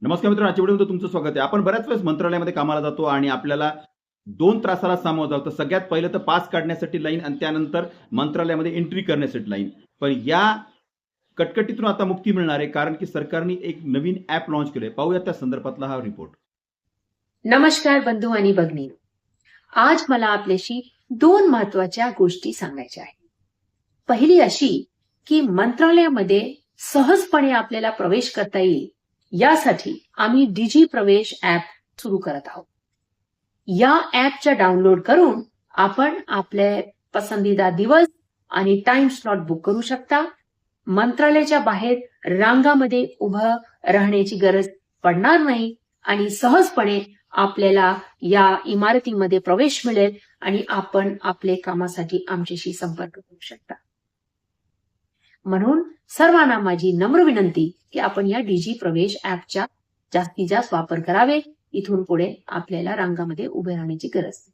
नमस्कार मित्रांनो, आजच्या व्हिडिओमध्ये तुमचं स्वागत आहे. आपण बऱ्याच वेळेस मंत्रालयामध्ये कामाला जातो आणि आपल्याला 2 त्रासाला सामोरं जावं लागतं. सगळ्यात पहिलं तर पास काढण्यासाठी लाईन आणि त्यानंतर मंत्रालयामध्ये एंट्री करण्यासाठी लाईन. पण या कटकटीतून आता मुक्ती मिळणार आहे, कारण की सरकारने एक नवीन ॲप लॉन्च केलंय. पाहूया त्या संदर्भातला हा रिपोर्ट. नमस्कार बंधू आणि भगिनी. आज मला आपल्याशी 2 महत्वाच्या गोष्टी सांगायच्या आहेत. पहिली अशी की मंत्रालयामध्ये सहजपणे आपल्याला प्रवेश करता येईल यासाठी आम्ही डिजी प्रवेश ॲप सुरू करत आहोत. या ॲपच्या डाउनलोड करून आपण आपले पसंदीदा दिवस आणि टाइम स्लॉट बुक करू शकता. मंत्रालयाच्या बाहेर रांगामध्ये उभं राहण्याची गरज पडणार नाही आणि सहजपणे आपल्याला या इमारतीमध्ये प्रवेश मिळेल आणि आपण आपले कामासाठी आमच्याशी संपर्क करू शकता. म्हणून सर्वांना माझी नम्र विनंती की आपण या डिजी प्रवेश ॲपचा जास्तीत जास्त वापर करावे. इथून पुढे आपल्याला रांगामध्ये उभे राहण्याची गरज नाही.